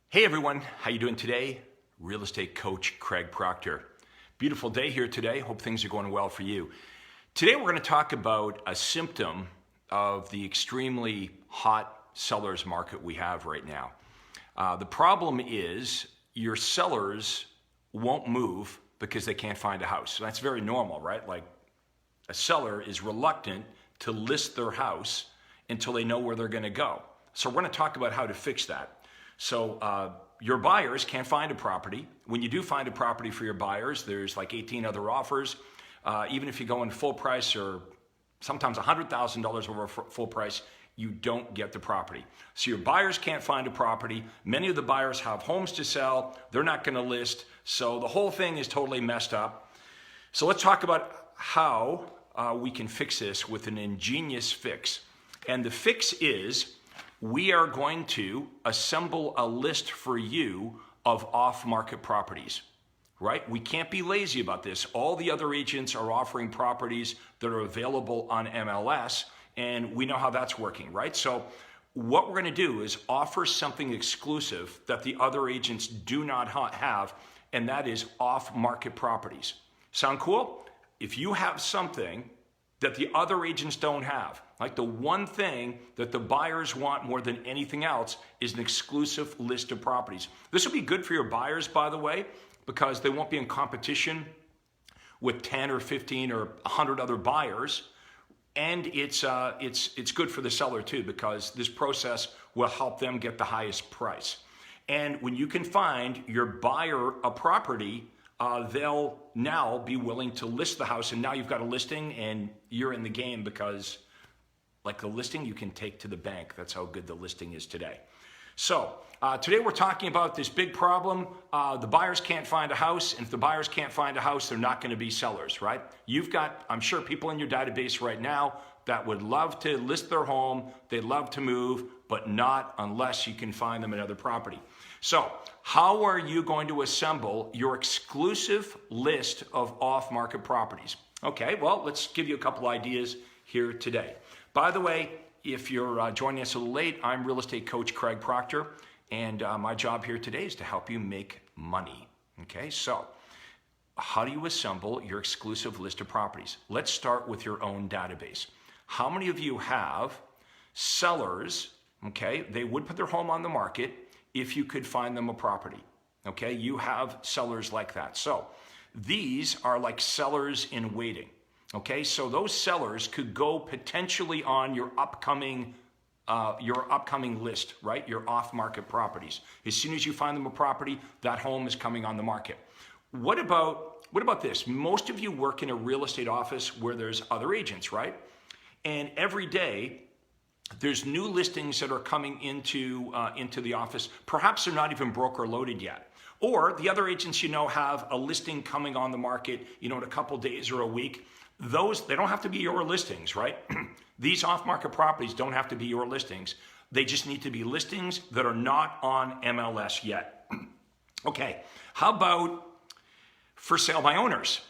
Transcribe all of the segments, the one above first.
Hey everyone, how you doing today? Real estate coach Craig Proctor. Beautiful day here today. Hope things are going well for you. Today we're going to talk about a symptom of the extremely hot sellers market we have right now. The problem is your sellers won't move because they can't find a house. That's very normal, right? Like a seller is reluctant to list their house until they know where they're going to go. So we're going to talk about how to fix that. So your buyers can't find a property. When you do find a property for your buyers, there's like 18 other offers. Even if you go in full price or sometimes $100,000 over full price, you don't get the property. So your buyers can't find a property. Many of the buyers have homes to sell. They're not going to list. So the whole thing is totally messed up. So let's talk about how we can fix this with an ingenious fix. And the fix is we are going to assemble a list for you of off-market properties, right? We can't be lazy about this. All the other agents are offering properties that are available on MLS, and we know how that's working, right? So what we're going to do is offer something exclusive that the other agents do not have, and that is off-market properties. Sound cool? If you have something that the other agents don't have, like the one thing that the buyers want more than anything else is an exclusive list of properties. This will be good for your buyers, by the way, because they won't be in competition with 10 or 15 or 100 other buyers. And it's good for the seller too, because this process will help them get the highest price. And when you can find your buyer a property, they'll now be willing to list the house, and now you've got a listing and you're in the game, because like the listing you can take to the bank. That's how good the listing is today. So today we're talking about this big problem. The buyers can't find a house, and if the buyers can't find a house, they're not going to be sellers, right? You've got, I'm sure, people in your database right now that would love to list their home, they'd love to move, but not unless you can find them another property. So how are you going to assemble your exclusive list of off-market properties? Okay, well, let's give you a couple ideas here today. By the way, if you're joining us a little late, I'm real estate coach Craig Proctor, and my job here today is to help you make money. Okay, so how do you assemble your exclusive list of properties? Let's start with your own database. How many of you have sellers, okay, they would put their home on the market if you could find them a property, okay? You have sellers like that. So these are like sellers in waiting, okay? So those sellers could go potentially on your upcoming list, right? Your off-market properties. As soon as you find them a property, that home is coming on the market. What about this? Most of you work in a real estate office where there's other agents, right? And every day, there's new listings that are coming into the office. Perhaps they're not even broker loaded yet. Or the other agents have a listing coming on the market, in a couple days or a week. Those, they don't have to be your listings, right? These off-market properties don't have to be your listings. They just need to be listings that are not on MLS yet. Okay, how about for sale by owners?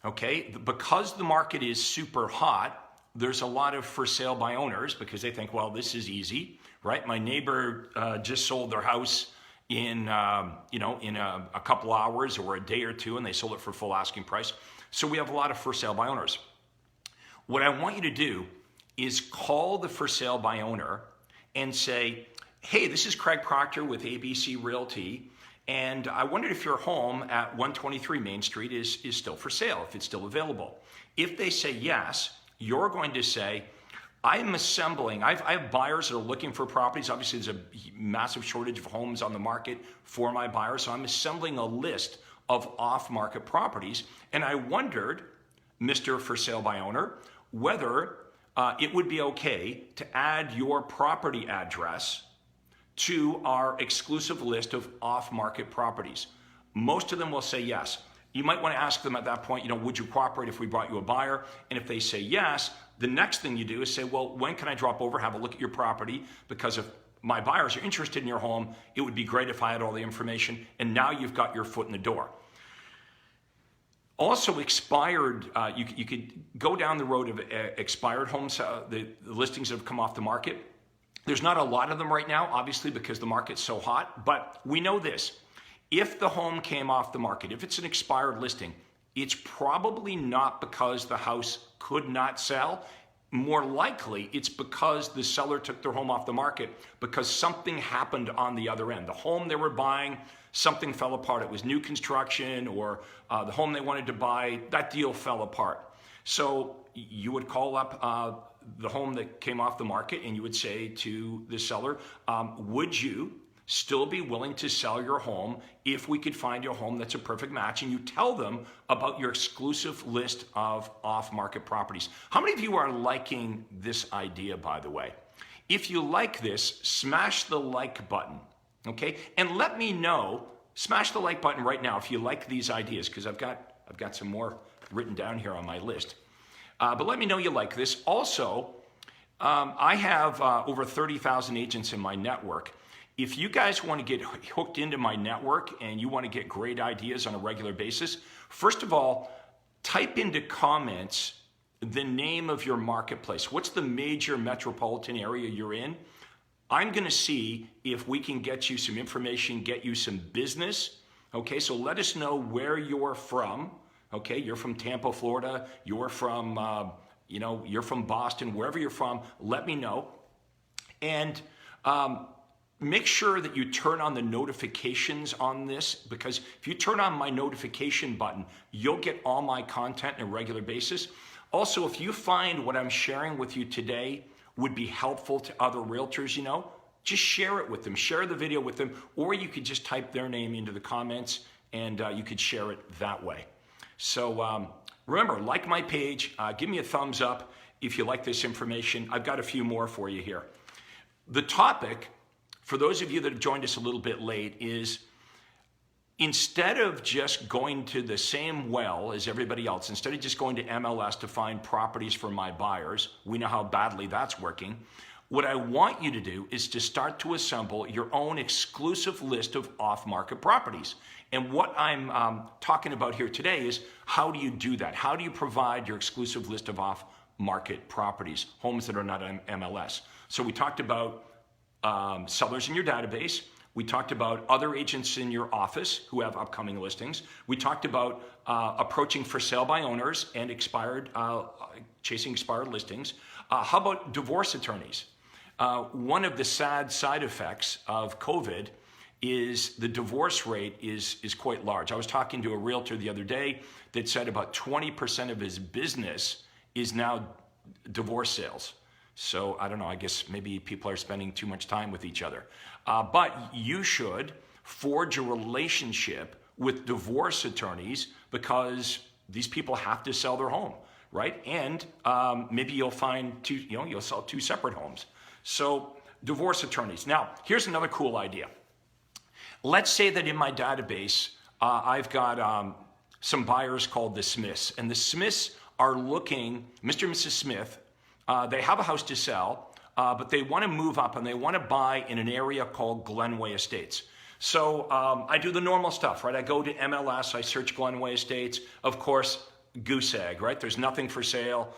Okay, because the market is super hot, there's a lot of for sale by owners because they think, well, this is easy, right? My neighbor just sold their house in a couple hours or a day or two, and they sold it for full asking price. So we have a lot of for sale by owners. What I want you to do is call the for sale by owner and say, hey, this is Craig Proctor with ABC Realty, and I wondered if your home at 123 Main Street is still for sale, if it's still available. If they say yes, you're going to say, I'm assembling, I have buyers that are looking for properties. Obviously, there's a massive shortage of homes on the market for my buyers, so I'm assembling a list of off-market properties. And I wondered, Mr. For Sale by Owner, whether it would be okay to add your property address to our exclusive list of off-market properties. Most of them will say yes. You might want to ask them at that point, would you cooperate if we brought you a buyer? And if they say yes, the next thing you do is say, well, when can I drop over, have a look at your property? Because if my buyers are interested in your home, it would be great if I had all the information. And now you've got your foot in the door. Also expired, you could go down the road of expired homes, the listings that have come off the market. There's not a lot of them right now, obviously, because the market's so hot, but we know this. If the home came off the market, if it's an expired listing, it's probably not because the house could not sell. More likely, it's because the seller took their home off the market because something happened on the other end. The home they were buying, something fell apart. It was new construction, or the home they wanted to buy, that deal fell apart. So you would call up the home that came off the market and you would say to the seller, would you still be willing to sell your home if we could find you a home that's a perfect match? And you tell them about your exclusive list of off-market properties. How many of you are liking this idea, by the way? If you like this, smash the like button, okay? And let me know, smash the like button right now if you like these ideas, because I've got some more written down here on my list. But let me know you like this. Also, I have over 30,000 agents in my network. If you guys want to get hooked into my network and you want to get great ideas on a regular basis, first of all, type into comments the name of your marketplace. What's the major metropolitan area you're in? I'm going to see if we can get you some information, get you some business. Okay, so let us know where you're from. Okay, you're from Tampa, Florida. You're from, you're from Boston. Wherever you're from, let me know. And make sure that you turn on the notifications on this, because if you turn on my notification button, you'll get all my content on a regular basis. Also, if you find what I'm sharing with you today would be helpful to other realtors, just share it with them. Share the video with them, or you could just type their name into the comments and you could share it that way. So remember, like my page, give me a thumbs up if you like this information. I've got a few more for you here. The topic, for those of you that have joined us a little bit late, is instead of just going to the same well as everybody else, instead of just going to MLS to find properties for my buyers, we know how badly that's working. What I want you to do is to start to assemble your own exclusive list of off-market properties. And what I'm talking about here today is, how do you do that? How do you provide your exclusive list of off-market properties, homes that are not on MLS? So we talked about sellers in your database. We talked about other agents in your office who have upcoming listings. We talked about approaching for sale by owners and chasing expired listings. How about divorce attorneys? One of the sad side effects of COVID is the divorce rate is quite large. I was talking to a realtor the other day that said about 20% of his business is now divorce sales. So I don't know, I guess maybe people are spending too much time with each other. But you should forge a relationship with divorce attorneys, because these people have to sell their home, right? And maybe you'll find you'll sell two separate homes. So divorce attorneys. Now, here's another cool idea. Let's say that in my database, I've got some buyers called the Smiths, and the Smiths are looking, Mr. and Mrs. Smith, they have a house to sell, but they want to move up and they want to buy in an area called Glenway Estates. So I do the normal stuff, right? I go to MLS, I search Glenway Estates, of course, goose egg, right? There's nothing for sale.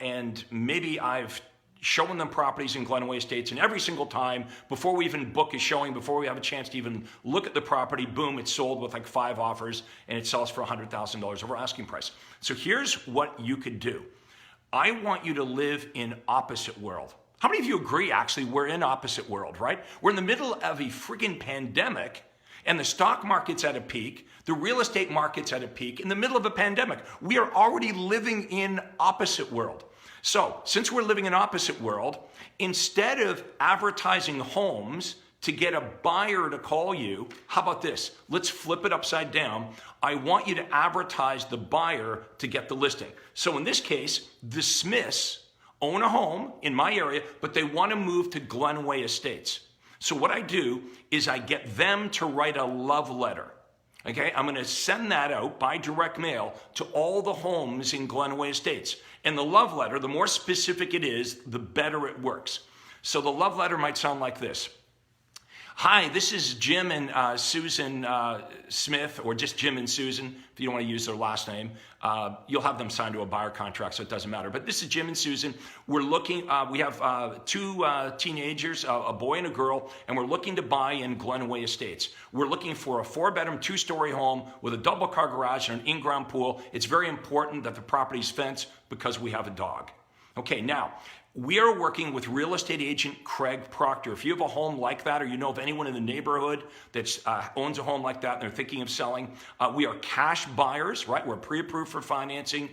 And maybe I've shown them properties in Glenway Estates, and every single time, before we even book a showing, before we have a chance to even look at the property, boom, it's sold with like 5 offers, and it sells for $100,000 over asking price. So here's what you could do. I want you to live in opposite world. How many of you agree, actually, we're in opposite world, right? We're in the middle of a freaking pandemic, and the stock market's at a peak, the real estate market's at a peak, in the middle of a pandemic. We are already living in opposite world. So, since we're living in opposite world, instead of advertising homes to get a buyer to call you, how about this? Let's flip it upside down. I want you to advertise the buyer to get the listing. So in this case, the Smiths own a home in my area, but they want to move to Glenway Estates. So what I do is I get them to write a love letter. Okay, I'm going to send that out by direct mail to all the homes in Glenway Estates. And the love letter, the more specific it is, the better it works. So the love letter might sound like this. Hi, this is Jim and Susan Smith, or just Jim and Susan, if you don't want to use their last name. You'll have them signed to a buyer contract, so it doesn't matter. But this is Jim and Susan. We're looking, we have two teenagers, a boy and a girl, and we're looking to buy in Glenway Estates. We're looking for a 4-bedroom, 2-story home with a double-car garage and an in-ground pool. It's very important that the property's fenced because we have a dog. Okay, now, we are working with real estate agent Craig Proctor. If you have a home like that, or you know of anyone in the neighborhood that owns a home like that and they're thinking of selling, we are cash buyers, right? We're pre-approved for financing.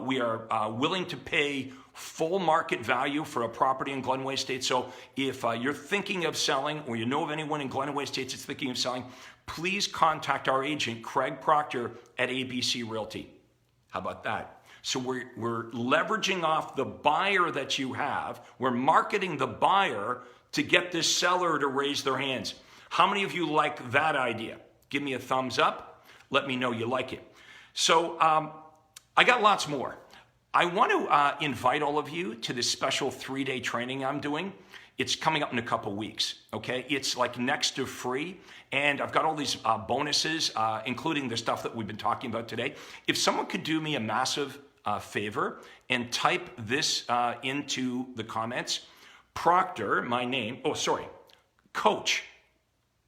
We are willing to pay full market value for a property in Glenway Estates. So if you're thinking of selling, or you know of anyone in Glenway Estates that's thinking of selling, please contact our agent, Craig Proctor, at ABC Realty. How about that? So we're leveraging off the buyer that you have. We're marketing the buyer to get this seller to raise their hands. How many of you like that idea? Give me a thumbs up. Let me know you like it. So I got lots more. I want to invite all of you to this special 3-day training I'm doing. It's coming up in a couple weeks, okay? It's like next to free, and I've got all these bonuses, including the stuff that we've been talking about today. If someone could do me a massive favor and type this into the comments. Proctor, my name, Coach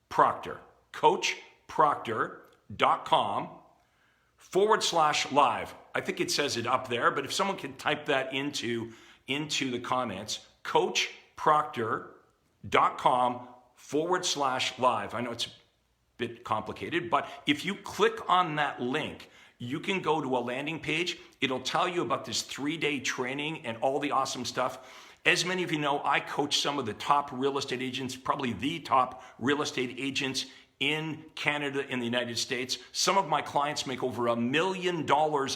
Proctor, coachproctor.com/live. I think it says it up there, but if someone could type that into the comments, coachproctor.com/live. I know it's a bit complicated, but if you click on that link, you can go to a landing page. It'll tell you about this 3-day training and all the awesome stuff. As many of you know, I coach some of the top real estate agents, probably the top real estate agents in Canada and the United States. Some of my clients make over $1 million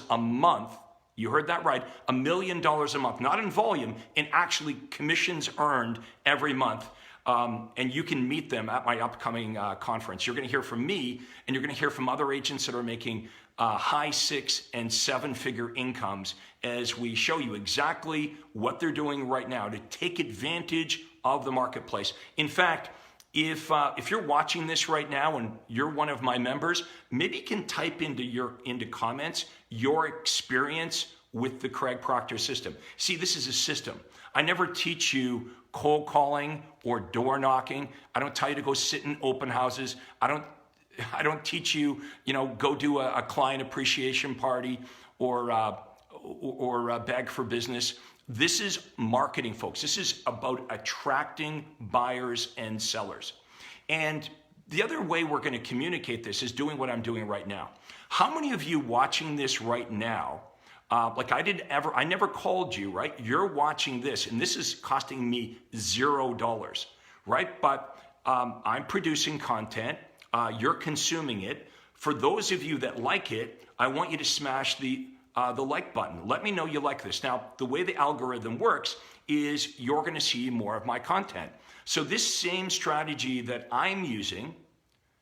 a month. You heard that right, $1 million a month, not in volume, and actually commissions earned every month. And you can meet them at my upcoming conference. You're going to hear from me, and you're going to hear from other agents that are making high 6- and 7-figure incomes as we show you exactly what they're doing right now to take advantage of the marketplace. In fact, if you're watching this right now and you're one of my members, maybe you can type into comments your experience with the Craig Proctor system. See, this is a system. I never teach you cold calling or door knocking. I don't tell you to go sit in open houses. I don't teach you, go do a client appreciation party or beg for business. This is marketing, folks. This is about attracting buyers and sellers. And the other way we're going to communicate this is doing what I'm doing right now. How many of you watching this right now, I never called you, right? You're watching this, and this is costing me $0, right? But I'm producing content. You're consuming it. For those of you that like it, I want you to smash the like button. Let me know you like this. Now, the way the algorithm works is you're going to see more of my content. So this same strategy that I'm using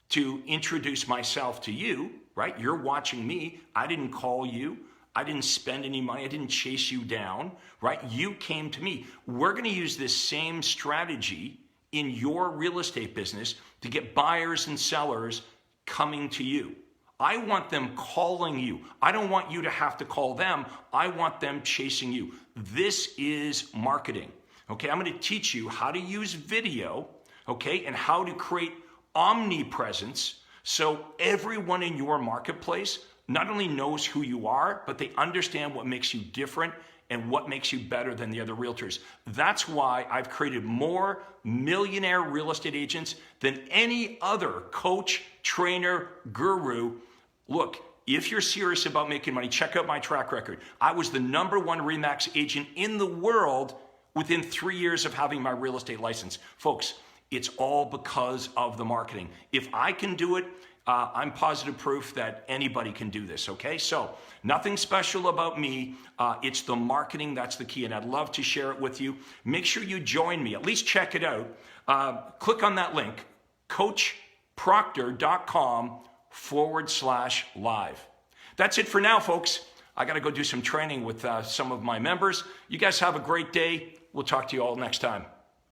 to introduce myself to you, right? You're watching me. I didn't call you. I didn't spend any money. I didn't chase you down, right? You came to me. We're going to use this same strategy in your real estate business to get buyers and sellers coming to you. I want them calling you. I don't want you to have to call them. I want them chasing you. This is marketing. Okay, I'm going to teach you how to use video, okay, and how to create omnipresence so everyone in your marketplace not only knows who you are, but they understand what makes you different and what makes you better than the other realtors. That's why I've created more millionaire real estate agents than any other coach, trainer, guru. Look, if you're serious about making money, check out my track record. I was the #1 RE/MAX agent in the world within 3 years of having my real estate license. Folks, it's all because of the marketing. If I can do it, I'm positive proof that anybody can do this, okay? So nothing special about me. It's the marketing that's the key, and I'd love to share it with you. Make sure you join me. At least check it out. Click on that link, coachproctor.com/live. That's it for now, folks. I got to go do some training with some of my members. You guys have a great day. We'll talk to you all next time.